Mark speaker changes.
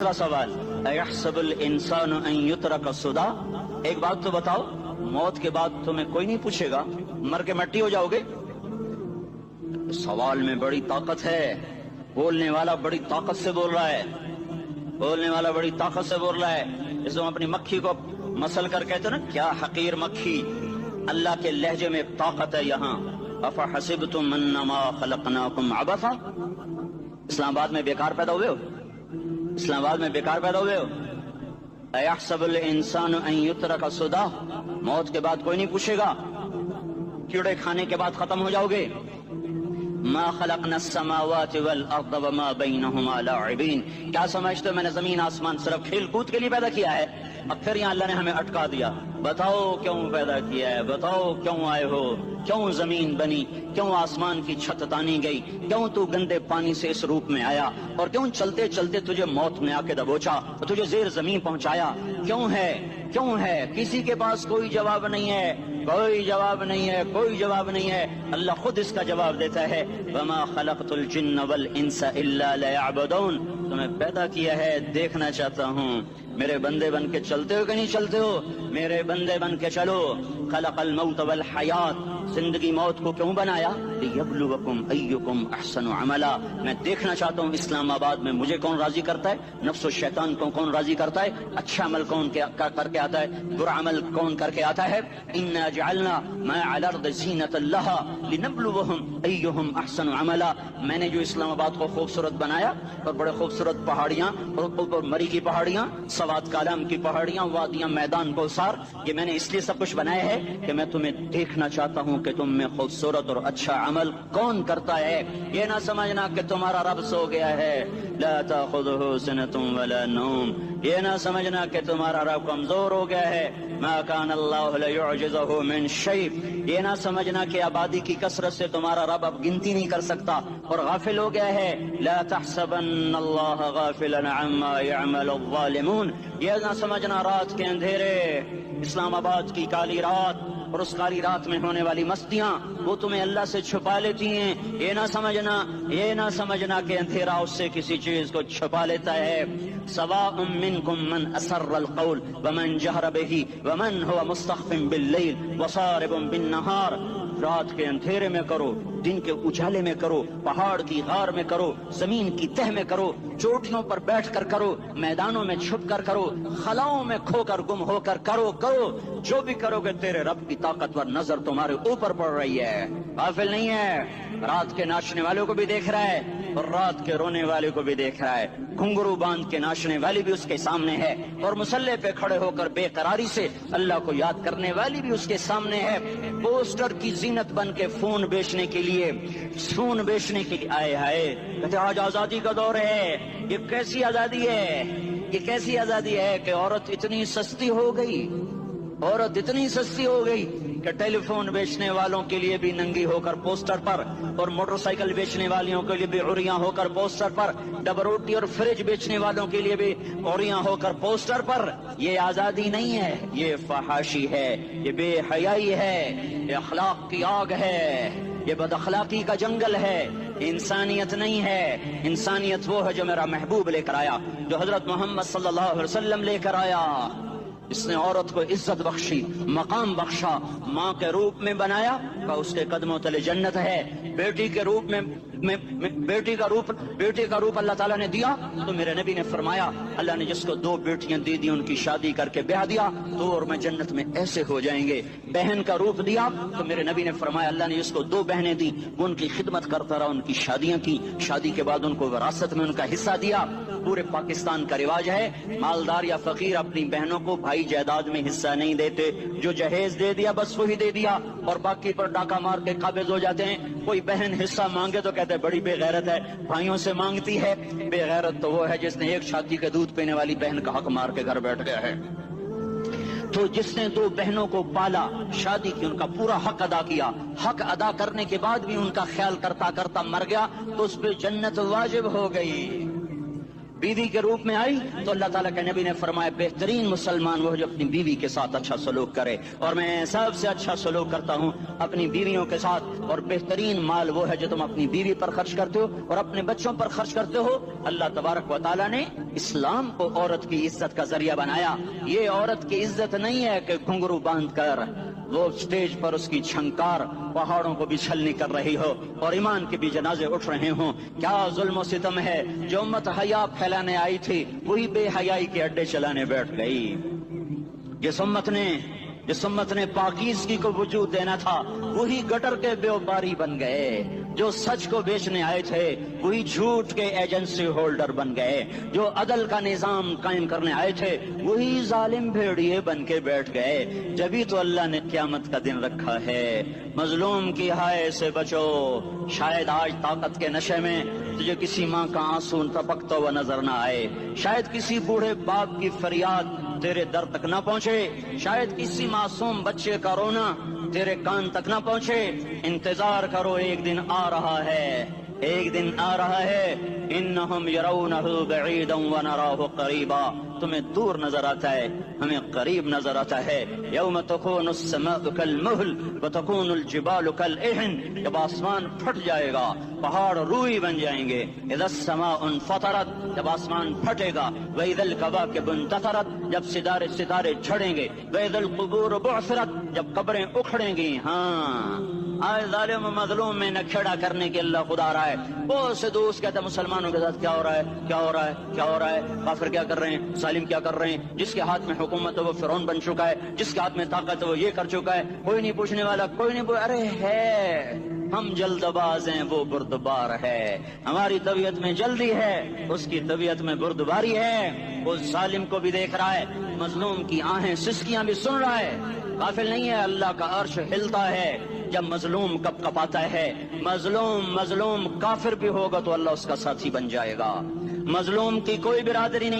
Speaker 1: दूसरा सवाल, अयहसबुल इंसान अन युत्रक सुदा। एक बात तो बताओ, मौत के बाद तुम्हें कोई नहीं पूछेगा, मर के मिट्टी हो जाओगे? सवाल में बड़ी ताकत है, बोलने वाला बड़ी ताकत से बोल रहा है, बोलने वाला बड़ी ताकत से बोल रहा है। इसमें अपनी मक्खी को मसल कर कहते ना, क्या हकीर मक्खी। अल्लाह के लहजे में ताकत है यहाँ। अफा हसिबतुम अन्नमा खलकनाकुम अबसा। इस्लामाबाद में बेकार पैदा हुए हो, इस्लामाबाद में बेकार पैदा हुए हो। अयहसबुल इंसान अन युत्रक सुदा। मौत के बाद कोई नहीं पूछेगा, कीड़े खाने के बाद खत्म हो जाओगे। मा खलकनस समावाति वल अर्द वमा बैनहुमा लाइबीन। क्या समझते हो मैंने जमीन आसमान सिर्फ खेल कूद के लिए पैदा किया है? अब फिर यहाँ अल्लाह ने हमें अटका दिया। बताओ क्यों पैदा किया है, बताओ क्यों आए हो, क्यों जमीन बनी, क्यों आसमान की छत तानी गई, क्यों तू गंदे पानी से इस रूप में आया, और क्यों चलते चलते तुझे मौत में आके दबोचा और तुझे जेर जमीन पहुंचाया? क्यों है, क्यों है? किसी के पास कोई जवाब नहीं है, कोई जवाब नहीं है, कोई जवाब नहीं है। अल्लाह खुद इसका जवाब देता है, वमा खलक़तुल जिन्न वल इंसा इल्ला लियअबुदून। तुम्हें पैदा किया है, देखना चाहता हूँ मेरे बंदे बन के चलते हो कि नहीं चलते हो। मेरे बंदे बन के चलो। खलक़ल मौत वल हयात। जिंदगी मौत को क्यों बनाया? लियब्लुवकुम अय्युकुम अहसनु अमला। मैं देखना चाहता हूँ इस्लामाबाद में मुझे कौन राजी करता है, नफ्स और शैतान को कौन राजी करता है, अच्छा अमल कौन करके आता है, बुरा अमल कौन करके आता है। इन्ना जअलना मा अल अर्द ज़ीनतल लहा लिनब्लुवहुम अय्युहुम अहसनु अमला। मैंने जो इस्लामाबाद को खूबसूरत बनाया, और बड़े खूबसूरत पहाड़ियाँ, और ऊपर मरी की पहाड़ियाँ, सवात कालम की पहाड़ियाँ, वादियाँ, मैदान कोसार, ये मैंने इसलिए सब कुछ बनाया है कि मैं तुम्हें देखना चाहता हूँ कि तुम में खूबसूरत और अच्छा अमल कौन करता है। ये ना समझना कि तुम्हारा रब सो गया है, ला ताखुज़ुहु सिनतुम वला नौम। ये ना समझना कि तुम्हारा रब कमजोर हो गया है, मा कान अल्लाहु लियुअजिज़हु मिन शै। ये ना समझना कि आबादी की कसरत से तुम्हारा रब अब गिनती नहीं कर सकता और गाफिल हो गया है। ला तहसबन्नल्लाह गाफिलन अम्मा यअमलुज़्ज़ालिमून। ये ना समझना रात के अंधेरे, इस्लामाबाद की काली रात और उस काली रात में होने वाली मस्तियां, वो तुम्हें अल्लाह से छुपा लेती हैं। ये ना समझना कि अंधेरा उससे किसी चीज को छुपा लेता है। सवाउम मिनकुम मन असर्रल कौल वमन जहर बिही वमन हुवा मुस्तख्फिन बिल्लैल वसारिबुन बिन्नहार। रात के अंधेरे में करो, दिन के उजाले में करो, पहाड़ की गार में करो, जमीन की तह में करो, चोटियों पर बैठकर करो, मैदानों में छुप कर करो, खलाओं में खोकर गुम होकर करो। जो भी करोगे तेरे रब की ताकतवर नजर तुम्हारे ऊपर पड़ रही है, गाफिल नहीं है। रात के नाचने वालों को भी देख रहा है और रात के रोने वाले को भी देख रहा है। घुंघरू बांध के नाचने वाली भी उसके सामने है और मुसल्ले पे खड़े होकर बेकरारी से अल्लाह को याद करने वाली भी उसके सामने है। पोस्टर की जीनत बन के फोन बेचने के लिए आए हाय, कहते आज आजादी का दौर है। ये कैसी आजादी है, ये कैसी आजादी है कि औरत इतनी सस्ती हो गई, औरत इतनी सस्ती हो गई कि टेलीफोन बेचने वालों के लिए भी नंगी होकर पोस्टर पर, और मोटरसाइकिल बेचने वालों के लिए भी उरियां होकर पोस्टर पर, डबल रोटी और फ्रिज बेचने वालों के लिए भी उरियां होकर पोस्टर पर। ये आजादी नहीं है, ये फहाशी है, ये बेहयाई है, ये अखलाक की आग है, ये बदअखलाकी का जंगल है। इंसानियत नहीं है। इंसानियत वो है जो मेरा महबूब लेकर आया, जो हजरत मोहम्मद सल्लल्लाहु अलैहि वसल्लम लेकर आया। इसने औरत को इज्जत बख्शी, मकाम बख्शा, माँ के रूप में बनाया, का उसके कदमों तले जन्नत है। बेटी के रूप में बेटी का रूप अल्लाह ताला ने दिया, तो मेरे नबी ने फरमाया, अल्लाह ने जिसको 2 बेटियां दे दी, उनकी शादी करके ब्याह दिया, तो और मैं जन्नत में ऐसे हो जाएंगे। बहन का रूप दिया, तो मेरे नबी ने फरमाया, अल्लाह ने जिसको 2 बहनें दी, वो उनकी खिदमत करता रहा, उनकी शादियां की, शादी के बाद उनको विरासत में उनका हिस्सा दिया। पूरे पाकिस्तान का रिवाज है, मालदार या फकीर अपनी बहनों को भाई जायदाद में हिस्सा नहीं देते। जो जहेज दे दिया बस वही दे दिया, और बाकी पर डाका मार के काबिज हो जाते हैं। कोई बहन हिस्सा मांगे तो कहते हैं बड़ी बेगैरत है, भाइयों से मांगती है। बेगैरत तो वो है जिसने एक छाती के दूध पीने वाली बहन का हक मार के घर बैठ गया है। तो जिसने 2 बहनों को पाला, शादी की, उनका पूरा हक अदा किया, हक अदा करने के बाद भी उनका ख्याल करता करता मर गया, तो उस पर जन्नत वाजिब हो गई। बीवी के रूप में आई तो अल्लाह ताला के नबी ने फरमाया बेहतरीन मुसलमान वो जो अपनी बीवी के साथ अच्छा सलूक करे, और मैं सबसे अच्छा सलूक करता हूँ अपनी बीवियों के साथ, और बेहतरीन माल वो है जो तुम अपनी बीवी पर खर्च करते हो और अपने बच्चों पर खर्च करते हो। अल्लाह तबारक व तआला ने इस्लाम को औरत की इज्जत का जरिया बनाया। ये औरत की इज्जत नहीं है कि घुंघरू बांध कर वो स्टेज पर उसकी झंकार पहाड़ों को भी छलनी कर रही हो और ईमान के भी जनाजे उठ रहे हों। क्या जुल्म सितम है, जो उम्मत हया फैलाने आई थी वही बेहयाई के अड्डे चलाने बैठ गई। जिस उम्मत ने पाकीज़गी को वजूद देना था वही गटर के व्यापारी बन गए। जो सच को बेचने आए थे वही झूठ के एजेंसी होल्डर बन गए। जो अदल का निजाम कायम करने आए थे वही जालिम भेड़िए बन के बैठ गए। जभी तो अल्लाह ने क़यामत का दिन रखा है। मजलूम की हाय से बचो, शायद आज ताकत के नशे में तुझे किसी माँ का आंसू टपकता हुआ नजर ना आए, शायद किसी बूढ़े बाप की फरियाद तेरे दर तक ना पहुंचे, शायद किसी मासूम बच्चे का रोना तेरे कान तक ना पहुंचे। इंतजार करो, एक दिन आ रहा है, एक दिन आ रहा है। इन्नहुम यरौनहु बईदन व नराहु करीबा, तुम्हें दूर नजर आता है, हमें करीब नजर आता है। यौम तकूनु अस्समाउ कलमुहल व तकूनु अलजिबालु कलइहन, जब आसमान फट जाएगा पहाड़ रूई बन जाएंगे। इज़ा अस्समाउ इनफतरत, जब आसमान फटेगा। व इज़ल कवाकिबु इंतसरत, जब सितारे झड़ेंगे। व इज़ल कुबूर बुअसरत, जब कब्रें उखड़ेंगी। हाँ, आज जालिम मजलूम में नखेड़ा करने के अल्लाह खुदा रहा है। बहुत से दोस्त कहते हैं मुसलमानों के साथ क्या हो रहा है, क्या हो रहा है, क्या हो रहा है, काफिर क्या कर रहे हैं, सालिम क्या कर रहे हैं। जिसके हाथ में हुकूमत है वो फिरौन बन चुका है, जिसके हाथ में ताकत है वो ये कर चुका है। कोई नहीं पूछने वाला, कोई नहीं अरे है, हम जल्दबाज हैं, वो बुर्दबार है। हमारी तबीयत में जल्दी है, उसकी तबीयत में बुर्दबारी है। वो जालिम को भी देख रहा है, मजलूम की आहें सिसकियां भी सुन रहा है। काफिल नहीं है, अल्लाह का अर्श हिलता है जब मजलूम कपकपाता है। मजलूम काफिर भी होगा तो अल्लाह उसका साथी बन जाएगा। मजलूम की कोई बिरादरी नहीं।